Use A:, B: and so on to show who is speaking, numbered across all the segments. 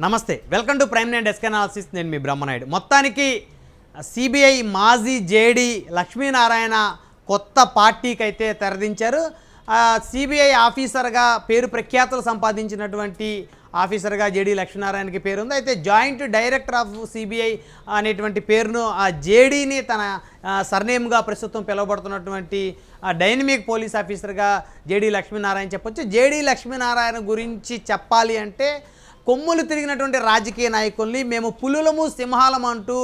A: నమస్తే, welcome to prime nine desk analysis. నేను మీ బ్రహ్మనాయుడు. మొత్తానికి సిబిఐ మాజీ జేడీ లక్ష్మీనారాయణ కొత్త పార్టీకి అయితే తెరదించారు. సిబిఐ ఆఫీసర్గా పేరు ప్రఖ్యాతులు సంపాదించినటువంటి ఆఫీసర్గా జేడీ లక్ష్మీనారాయణకి పేరు ఉంది. అయితే జాయింట్ డైరెక్టర్ ఆఫ్ సిబిఐ అనేటువంటి పేరును ఆ జేడీని తన సర్నేమ్గా ప్రస్తుతం పిలువబడుతున్నటువంటి డైనమిక్ పోలీస్ ఆఫీసర్గా జేడీ లక్ష్మీనారాయణ చెప్పొచ్చు. జేడీ లక్ష్మీనారాయణ గురించి చెప్పాలి అంటే కొమ్ములు తిరిగినటువంటి రాజకీయ నాయకుల్ని మేము పులులము సింహాలం అంటూ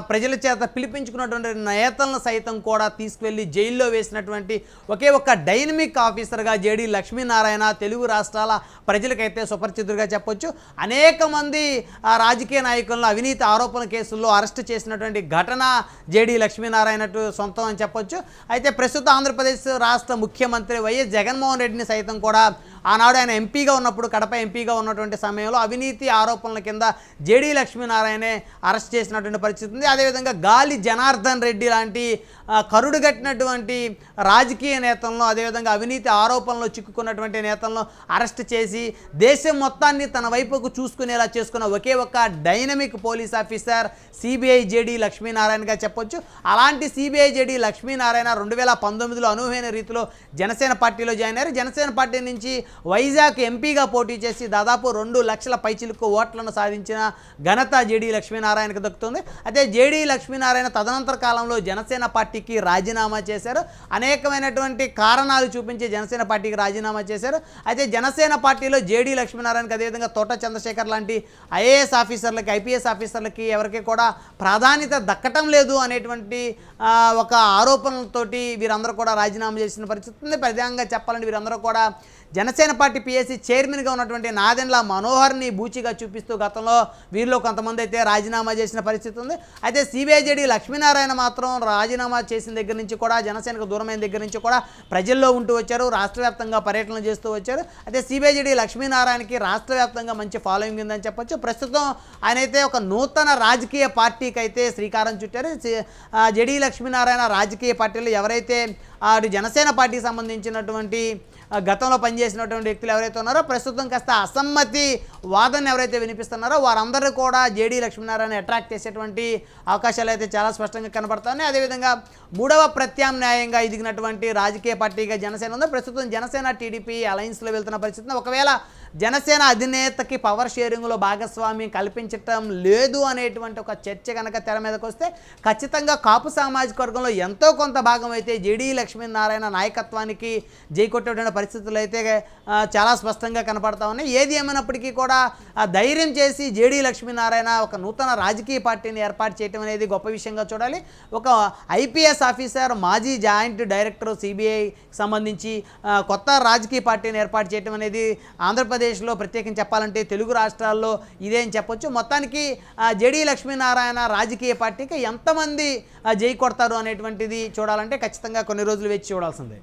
A: ప్రజల చేత పిలిపించుకున్నటువంటి నేతలను సైతం కూడా తీసుకువెళ్ళి జైల్లో వేసినటువంటి ఒకే ఒక్క డైనమిక్ ఆఫీసర్గా జేడీ లక్ష్మీనారాయణ తెలుగు రాష్ట్రాల ప్రజలకైతే సుపరిచితుడిగా చెప్పొచ్చు. అనేక మంది రాజకీయ నాయకులను అవినీతి ఆరోపణల కేసుల్లో అరెస్ట్ చేసినటువంటి ఘటన జేడీ లక్ష్మీనారాయణకు సొంతం అని చెప్పొచ్చు. అయితే ప్రస్తుత ఆంధ్రప్రదేశ్ రాష్ట్ర ముఖ్యమంత్రి వైఎస్ జగన్మోహన్ రెడ్డిని సైతం కూడా ఆనాడు ఆయన ఎంపీగా ఉన్నప్పుడు, కడప ఎంపీగా ఉన్నటువంటి సమయంలో అవినీతి ఆరోపణల కింద జేడీ లక్ష్మీనారాయణే అరెస్ట్ చేసినటువంటి పరిస్థితి ఉంది. అదేవిధంగా గాలి జనార్దన్ రెడ్డి లాంటి కరుడుగట్టినటువంటి రాజకీయ నేతలను, అదేవిధంగా అవినీతి ఆరోపణలో చిక్కుకున్నటువంటి నేతలను అరెస్ట్ చేసి దేశం మొత్తాన్ని తన వైపుకు చూసుకునేలా చేసుకున్న ఒకే ఒక్క dynamic police officer CBI JD లక్ష్మీనారాయణగా చెప్పొచ్చు. అలాంటి సిబిఐ జేడీ లక్ష్మీనారాయణ 2019లో అనూహ్యమైన రీతిలో జనసేన పార్టీలో జాయిన్ అయ్యారు. జనసేన పార్టీ నుంచి వైజాగ్ ఎంపీగా పోటీ చేసి దాదాపు 2 లక్షల పైచిలుకు ఓట్లను సాధించిన ఘనత జేడీ లక్ష్మీనారాయణకు దక్కుతుంది. అయితే జేడీ లక్ష్మీనారాయణ తదనంతర కాలంలో జనసేన పార్టీకి రాజీనామా చేశారు. అనేకమైనటువంటి కారణాలు చూపించి జనసేన పార్టీకి రాజీనామా చేశారు. అయితే జనసేన పార్టీలో జేడీ లక్ష్మీనారాయణకి అదేవిధంగా తోట చంద్రశేఖర్ లాంటి ఐఏఎస్ ఆఫీసర్లకి, ఐపీఎస్ ఆఫీసర్లకి ఎవరికి కూడా ప్రాధాన్యత దక్కటం లేదు అనేటువంటి ఒక ఆరోపణలతోటి వీరందరూ కూడా రాజీనామా చేసిన పరిస్థితి ఉంది. ప్రధానంగా చెప్పాలంటే వీరందరూ కూడా జనసేన పార్టీ పిఎస్సి చైర్మన్గా ఉన్నటువంటి నాదెండ్ల మనోహర్ని బూచిగా చూపిస్తూ గతంలో వీరిలో కొంతమంది అయితే రాజీనామా చేసిన పరిస్థితి ఉంది. అయితే సిబిఐ జేడీ లక్ష్మీనారాయణ మాత్రం రాజీనామా చేసిన దగ్గర నుంచి కూడా, జనసేనకు దూరమైన దగ్గర నుంచి కూడా ప్రజల్లో ఉంటూ వచ్చారు, రాష్ట్ర వ్యాప్తంగా పర్యటనలు చేస్తూ వచ్చారు. అయితే సిబిఐ జేడీ లక్ష్మీనారాయణకి రాష్ట్ర వ్యాప్తంగా మంచి ఫాలోయింగ్ ఉందని చెప్పొచ్చు. ప్రస్తుతం ఆయన అయితే ఒక నూతన రాజకీయ పార్టీకి అయితే శ్రీకారం చుట్టారు. జేడీ లక్ష్మీనారాయణ రాజకీయ పార్టీలో ఎవరైతే జనసేన పార్టీకి సంబంధించినటువంటి గతంలో పనిచేసినటువంటి వ్యక్తులు ఎవరైతే ఉన్నారో ప్రస్తుతం కాస్త అసమ్మతి వాదన ఎవరైతే వినిపిస్తున్నారో వారందరూ కూడా జేడీ లక్ష్మీనారాయణ అట్రాక్ట్ చేసేటువంటి అవకాశాలు అయితే చాలా స్పష్టంగా కనబడుతున్నాయి. అదేవిధంగా 3వ ప్రత్యామ్నాయంగా ఎదిగినటువంటి రాజకీయ పార్టీగా జనసేన ఉంది. ప్రస్తుతం జనసేన టీడీపీ అలయన్స్లో వెళ్తున్న పరిస్థితి. ఒకవేళ జనసేన అధినేతకి పవర్ షేరింగ్లో భాగస్వామ్యం కల్పించటం లేదు అనేటువంటి ఒక చర్చ కనుక తెర మీదకి వస్తే ఖచ్చితంగా కాపు సామాజిక వర్గంలో ఎంతో కొంత భాగం అయితే జేడీ లక్ష్మీనారాయణ నాయకత్వానికి జైకొట్టేటువంటి పరిస్థితులు అయితే చాలా స్పష్టంగా కనపడతా ఉన్నాయి. ఏది ఏమైనప్పటికీ కూడా ధైర్యం చేసి జేడీ లక్ష్మీనారాయణ ఒక నూతన రాజకీయ పార్టీని ఏర్పాటు చేయడం అనేది గొప్ప విషయంగా చూడాలి. ఒక ఐపీఎస్ ఆఫీసర్, మాజీ జాయింట్ డైరెక్టర్ సిబిఐ సంబంధించి కొత్త రాజకీయ పార్టీని ఏర్పాటు చేయడం అనేది ఆంధ్రప్రదేశ్లో ప్రత్యేకించి చెప్పాలంటే తెలుగు రాష్ట్రాల్లో ఇదే అని చెప్పొచ్చు. మొత్తానికి జేడీ లక్ష్మీనారాయణ రాజకీయ పార్టీకి ఎంతమంది జై కొడతారు అనేటువంటిది చూడాలంటే ఖచ్చితంగా కొన్ని రోజులు వేచి చూడాల్సిందే.